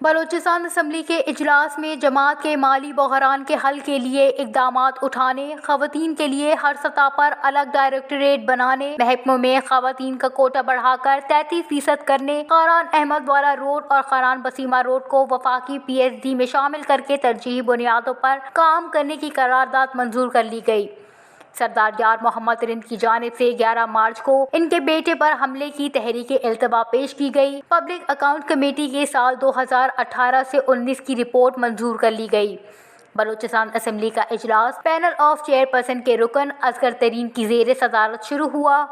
Balochistan assembly کے اجلاس میں جماعت کے مالی بحران کے حل کے لیے اقدامات اٹھانے، خواتین کے لیے ہر سطح پر الگ ڈائریکٹوریٹ بنانے، محکموں میں خواتین کا کوٹا بڑھا کر 33% کرنے، قاران احمد والا روڈ اور قاران بسیمہ روڈ کو وفاقی PSD میں شامل کر کے ترجیحی بنیادوں پر کام کرنے کی قرارداد منظور کر لی گئی۔ سردار یار محمد رند کی جانب سے 11 مارچ کو ان کے بیٹے پر حملے کی تحریک التوا پیش کی گئی۔ پبلک اکاؤنٹ کمیٹی کے سال 2018 سے 19 کی رپورٹ منظور کر لی گئی۔ بلوچستان اسمبلی کا اجلاس پینل آف چیئرپرسن کے رکن اصغر ترین کی زیر صدارت شروع ہوا۔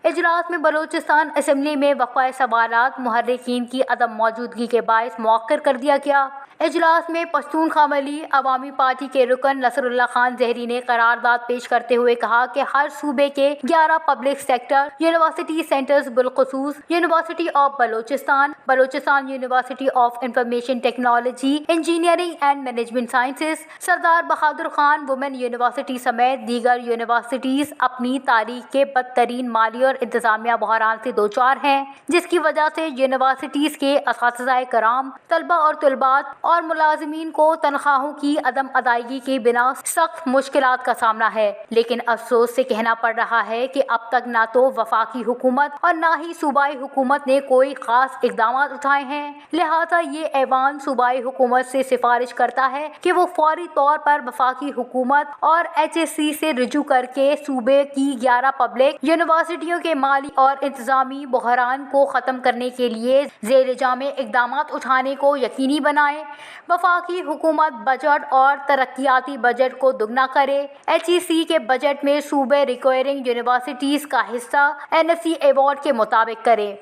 اجلاس میں بلوچستان اسمبلی میں وقفہ سوالات محرکین کی عدم موجودگی کے باعث مؤخر کر دیا گیا۔ اجلاس میں پشتونخوا ملی عوامی پارٹی کے رکن نصر اللہ خان زہری نے قرارداد پیش کرتے ہوئے کہا کہ ہر صوبے کے 11 پبلک سیکٹر یونیورسٹی سینٹرز بالخصوص university of Balochistan, Balochistan university of information technology, engineering and management sciences, Sardar Bahadur Khan women university سمیت دیگر یونیورسٹیز اپنی تاریخ کے بدترین مالی اور انتظامیہ بحران سے دوچار ہیں، جس کی وجہ سے یونیورسٹیز کے اساتذہ کرام، طلبہ اور طالبات اور ملازمین کو تنخواہوں کی عدم ادائیگی کی بنا سخت مشکلات کا سامنا ہے۔ لیکن افسوس سے کہنا پڑ رہا ہے کہ اب تک نہ تو وفاقی حکومت اور نہ ہی صوبائی حکومت نے کوئی خاص اقدامات اٹھائے ہیں۔ لہٰذا یہ ایوان صوبائی حکومت سے سفارش کرتا ہے کہ وہ فوری طور پر وفاقی حکومت اور HSC سے رجوع کر کے صوبے کی 11 پبلک یونیورسٹیوں کے مالی اور انتظامی بحران کو ختم کرنے کے لیے ذیل جامع اقدامات اٹھانے کو یقینی بنائے۔ وفاقی حکومت بجٹ اور ترقیاتی بجٹ کو دگنا کرے۔ HEC کے بجٹ میں صوبے ریکوائرنگ یونیورسٹیز کا حصہ NFC ایوارڈ کے مطابق کرے۔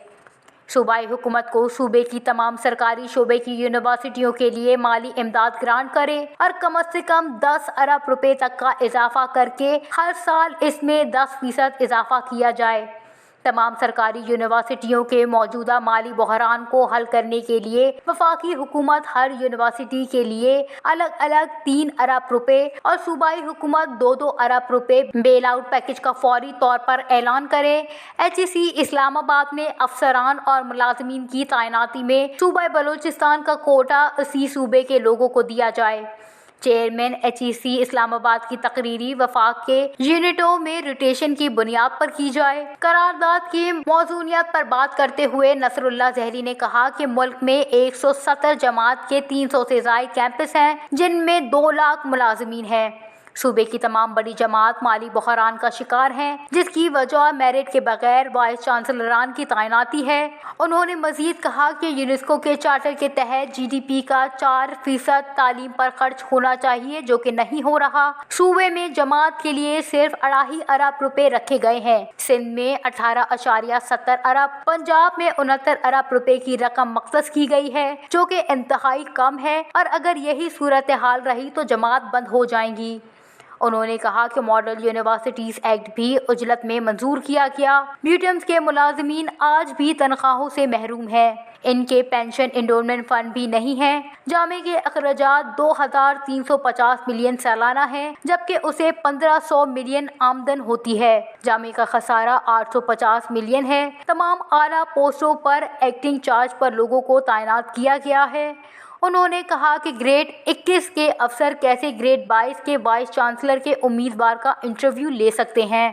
صوبائی حکومت کو صوبے کی تمام سرکاری شعبے کی یونیورسٹیوں کے لیے مالی امداد گرانٹ کرے اور کم از کم 10 ارب روپے تک کا اضافہ کر کے ہر سال اس میں 10% اضافہ کیا جائے۔ تمام سرکاری یونیورسٹیوں کے موجودہ مالی بحران کو حل کرنے کے لیے وفاقی حکومت ہر یونیورسٹی کے لیے الگ الگ 3 ارب روپے اور صوبائی حکومت 2 ارب روپے بیل آؤٹ پیکج کا فوری طور پر اعلان کرے۔ HEC اسلام آباد میں افسران اور ملازمین کی تعیناتی میں صوبہ بلوچستان کا کوٹا اسی صوبے کے لوگوں کو دیا جائے۔ چیئرمین HEC اسلام آباد کی تقرری وفاق کے یونٹوں میں روٹیشن کی بنیاد پر کی جائے۔ قرارداد کی موزونیت پر بات کرتے ہوئے نصر اللہ زہری نے کہا کہ ملک میں 170 جماعت کے 300 سے زائد کیمپس ہیں، جن میں 2 لاکھ ملازمین ہیں۔ صوبے کی تمام بڑی جماعت مالی بحران کا شکار ہیں، جس کی وجہ میرٹ کے بغیر وائس چانسلران کی تعیناتی ہے۔ انہوں نے مزید کہا کہ یونیسکو کے چارٹر کے تحت GDP کا 4% تعلیم پر خرچ ہونا چاہیے، جو کہ نہیں ہو رہا۔ صوبے میں جماعت کے لیے صرف 2.5 ارب روپے رکھے گئے ہیں۔ سندھ میں 18.70 ارب، پنجاب میں 69 ارب روپے کی رقم مختص کی گئی ہے، جو کہ انتہائی کم ہے، اور اگر یہی صورتحال رہی تو جماعت بند ہو جائیں گی۔ انہوں نے کہا کہ ماڈل یونیورسٹیز ایکٹ بھی عجلت میں منظور کیا گیا۔ میوزیمز کے ملازمین آج بھی تنخواہوں سے محروم ہیں۔ ان کے پینشن انڈورمنٹ فنڈ بھی نہیں ہیں۔ جامعہ کے اخراجات 2350 ملین سالانہ ہیں، جبکہ اسے 1500 ملین آمدن ہوتی ہے۔ جامعہ کا خسارہ 850 ملین ہے۔ تمام اعلیٰ پوسٹوں پر ایکٹنگ چارج پر لوگوں کو تعینات کیا گیا ہے۔ انہوں نے کہا کہ گریڈ 21 کے افسر کیسے گریڈ 22 کے وائس چانسلر کے امیدوار کا انٹرویو لے سکتے ہیں۔